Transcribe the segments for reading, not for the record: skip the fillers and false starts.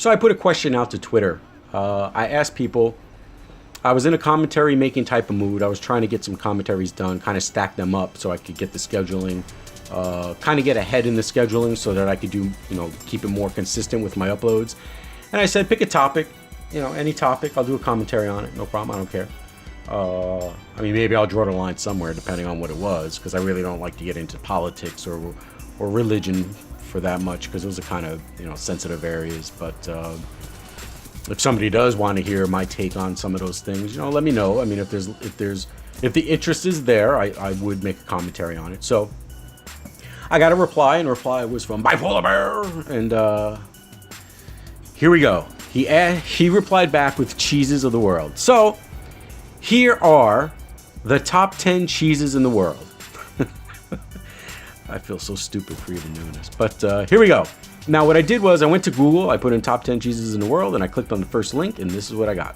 So I put a question out to Twitter. I asked people, I was in a commentary making type of mood. I was trying to get some commentaries done, kind of stack them up so I could get the scheduling, kind of get ahead in the scheduling so that I could do, keep it more consistent with my uploads. And I said, pick a topic, any topic. I'll do a commentary on it. No problem. I don't care. I mean, maybe I'll draw the line somewhere depending on what it was, because I really don't like to get into politics or religion for that much, because those are kind of, sensitive areas. But if somebody does want to hear my take on some of those things, let me know. I mean, if the interest is there, I would make a commentary on it. So I got a reply, and the reply was from Bipolar Bear, and here we go. He replied back with cheeses of the world. So here are the top 10 cheeses in the world. I feel so stupid for even doing this, but here we go. Now, what I did was I went to Google, I put in top 10 cheeses in the world, and I clicked on the first link, and this is what I got.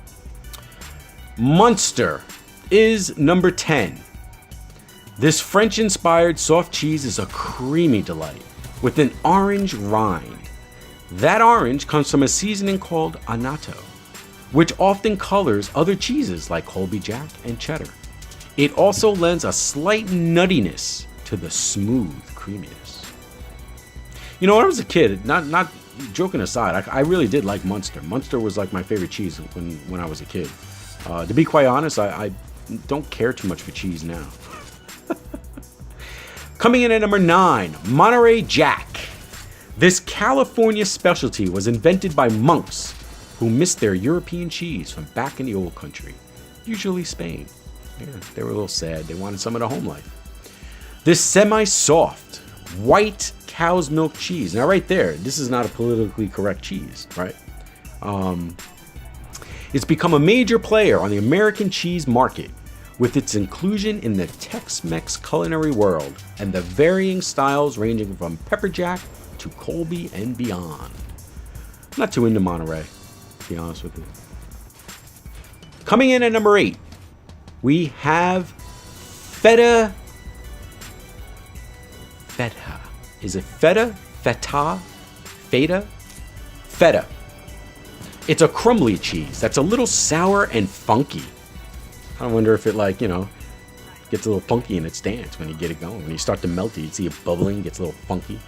Munster is number 10. This French-inspired soft cheese is a creamy delight with an orange rind. That orange comes from a seasoning called annatto, which often colors other cheeses like Colby Jack and cheddar. It also lends a slight nuttiness to the smooth creaminess. When I was a kid, not joking aside, I really did like Munster. Munster was like my favorite cheese when I was a kid. To be quite honest, I don't care too much for cheese now. Coming in at number 9, Monterey Jack. This California specialty was invented by monks who missed their European cheese from back in the old country, usually Spain. Yeah, they were a little sad. They wanted some of the home life. This semi-soft, white cow's milk cheese. Now, right there, this is not a politically correct cheese, right? It's become a major player on the American cheese market with its inclusion in the Tex-Mex culinary world and the varying styles ranging from pepper jack to Colby and beyond. Not too into Monterey, to be honest with you. Coming in at number 8, we have feta. Feta. Is it feta? Feta? Feta? Feta. It's a crumbly cheese that's a little sour and funky. I wonder if it gets a little funky in its stance when you get it going. When you start to melt it, you see it bubbling, gets a little funky.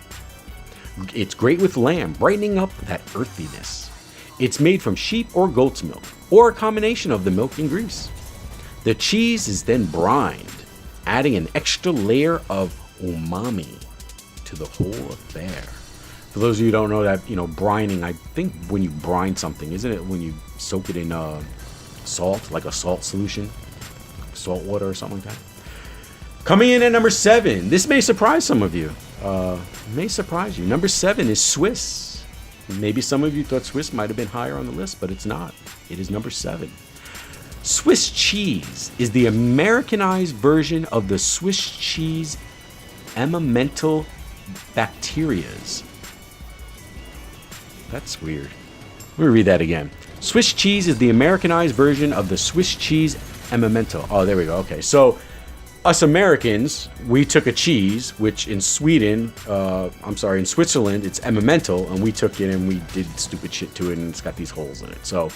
It's great with lamb, brightening up that earthiness. It's made from sheep or goat's milk, or a combination of the milk and grease. The cheese is then brined, adding an extra layer of umami to the whole affair. For those of you who don't know that, brining, I think when you brine something, isn't it when you soak it in salt, like a salt solution, salt water or something like that? Coming in at number 7, this may surprise some of you. May surprise you. Number 7 is Swiss. Maybe some of you thought Swiss might have been higher on the list, but it's not. It is number 7. Swiss cheese is the Americanized version of the Swiss cheese emmental bacterias. That's weird. Let me read that again. Swiss cheese is the Americanized version of the Swiss cheese emmental. Oh, there we go. Okay, so us Americans, we took a cheese, which in Switzerland, it's emmental, and we took it and we did stupid shit to it, and it's got these holes in it. So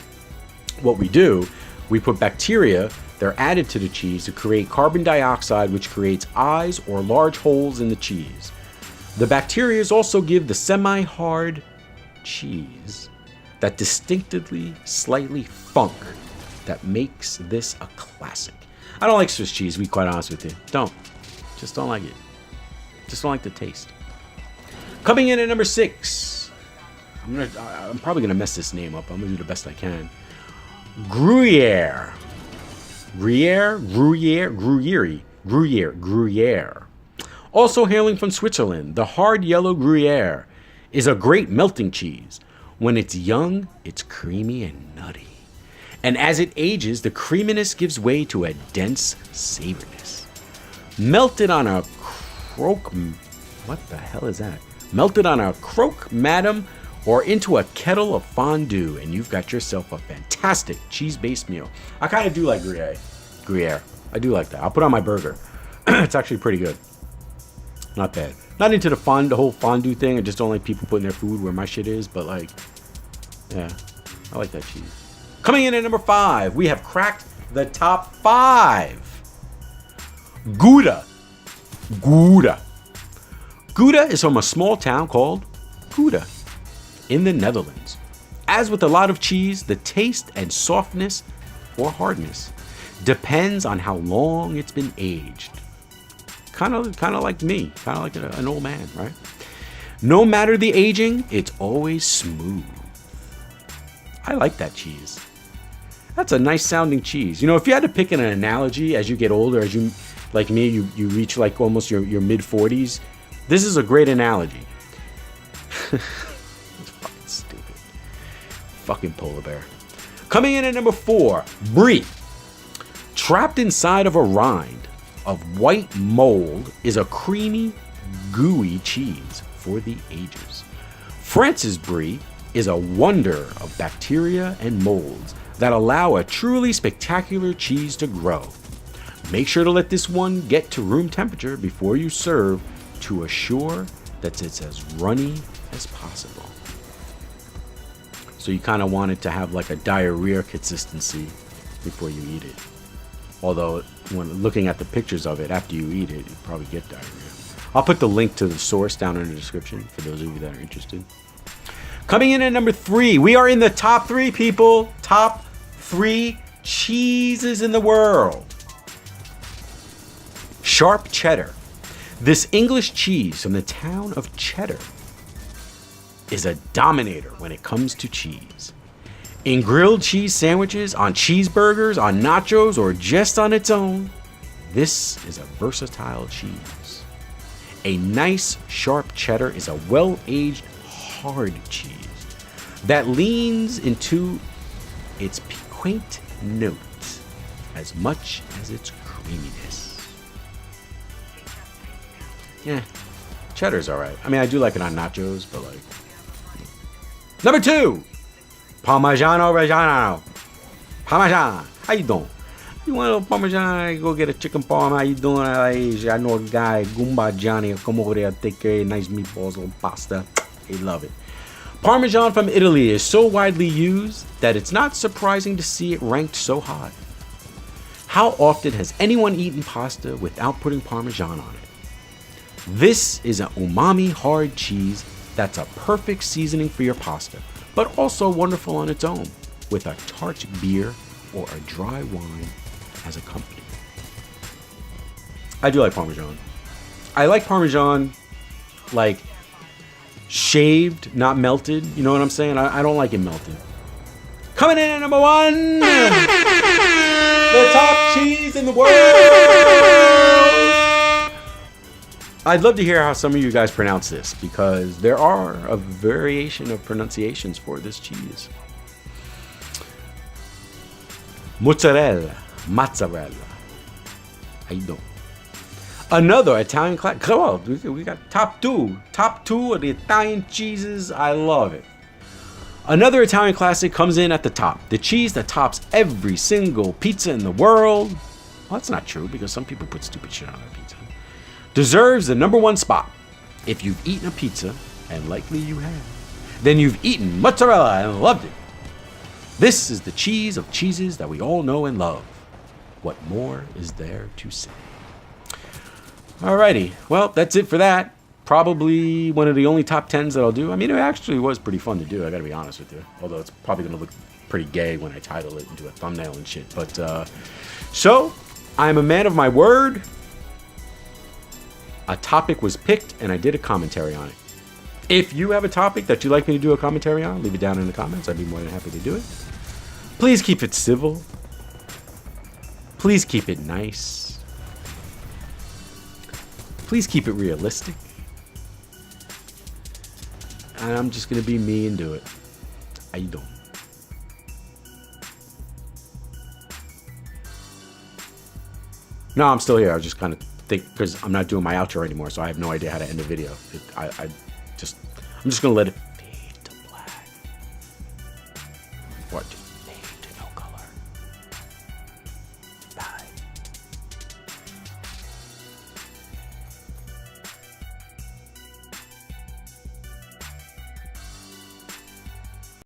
what we do, we put bacteria, they're added to the cheese to create carbon dioxide, which creates eyes or large holes in the cheese. The bacteria also give the semi-hard cheese that distinctively slightly funk that makes this a classic. I don't like Swiss cheese, to be quite honest with you. Just don't like it. Just don't like the taste. Coming in at number 6, I'm probably gonna mess this name up. I'm gonna do the best I can. Gruyere. Gruyere. Also hailing from Switzerland, the hard yellow Gruyere is a great melting cheese. When it's young, it's creamy and nutty. And as it ages, the creaminess gives way to a dense savoriness. Melted on a what the hell is that? Melted on a croque madam or into a kettle of fondue, and you've got yourself a fantastic cheese-based meal. I kind of do like Gruyere. I do like that. I'll put it on my burger. It's actually pretty good. Not bad. Not into the whole fondue thing. I just don't like people putting their food where my shit is, but Yeah, I like that cheese. Coming in at number 5, we have cracked the top 5. Gouda. Gouda. Gouda is from a small town called Gouda in the Netherlands. As with a lot of cheese, the taste and softness or hardness depends on how long it's been aged. Kind of like me, kind of like an old man, right? No matter the aging, it's always smooth. I like that cheese. That's a nice sounding cheese. You know, if you had to pick an analogy as you get older, as you, like me, you reach like almost your mid 40s, this is a great analogy. It's fucking stupid. Fucking polar bear. Coming in at number 4, Brie. Trapped inside of a rind of white mold is a creamy, gooey cheese for the ages. France's Brie is a wonder of bacteria and molds that allow a truly spectacular cheese to grow. Make sure to let this one get to room temperature before you serve to assure that it's as runny as possible. So you kind of want it to have like a diarrhea consistency before you eat it. Although when looking at the pictures of it after you eat it, you probably get diarrhea. I'll put the link to the source down in the description for those of you that are interested. Coming in at number 3, we are in the top 3, people. Top 3 cheeses in the world. Sharp cheddar. This English cheese from the town of Cheddar is a dominator when it comes to cheese. In grilled cheese sandwiches, on cheeseburgers, on nachos, or just on its own, this is a versatile cheese. A nice sharp cheddar is a well-aged hard cheese that leans into its piquant notes as much as its creaminess. Yeah, cheddar's alright. I mean, I do like it on nachos, but like... Number 2, parmigiano-reggiano. Parmesan, how you doing? You want a little parmesan? Go get a chicken parm. How you doing? I know a guy, Goomba Johnny, will come over there, take care of nice meatballs on pasta. They love it. Parmesan from Italy is so widely used that it's not surprising to see it ranked so high. How often has anyone eaten pasta without putting Parmesan on it? This is an umami hard cheese that's a perfect seasoning for your pasta, but also wonderful on its own with a tart beer or a dry wine as accompaniment. I do like Parmesan. I like Parmesan like shaved, not melted. You know what I'm saying? I don't like it melted. Coming in at number 1, the top cheese in the world. I'd love to hear how some of you guys pronounce this because there are a variation of pronunciations for this cheese. Mozzarella. How you doing? Another Italian class. Come on, we got top 2 of the Italian cheeses. I love it. Another Italian classic comes in at the top. The cheese that tops every single pizza in the world. Well, that's not true because some people put stupid shit on their pizza. Deserves the number 1 spot. If you've eaten a pizza, and likely you have, then you've eaten mozzarella and loved it. This is the cheese of cheeses that we all know and love. What more is there to say? Alrighty, well, that's it for that. Probably one of the only top 10s that I'll do. I mean, it actually was pretty fun to do, I gotta be honest with you. Although it's probably gonna look pretty gay when I title it into a thumbnail and shit. But, so, I'm a man of my word. A topic was picked and I did a commentary on it. If you have a topic that you'd like me to do a commentary on, leave it down in the comments. I'd be more than happy to do it. Please keep it civil. Please keep it nice. Please keep it realistic. And I'm just going to be me and do it. How you doing? No, I'm still here. I was just kind of because I'm not doing my outro anymore, so I have no idea how to end the video. I'm just gonna let it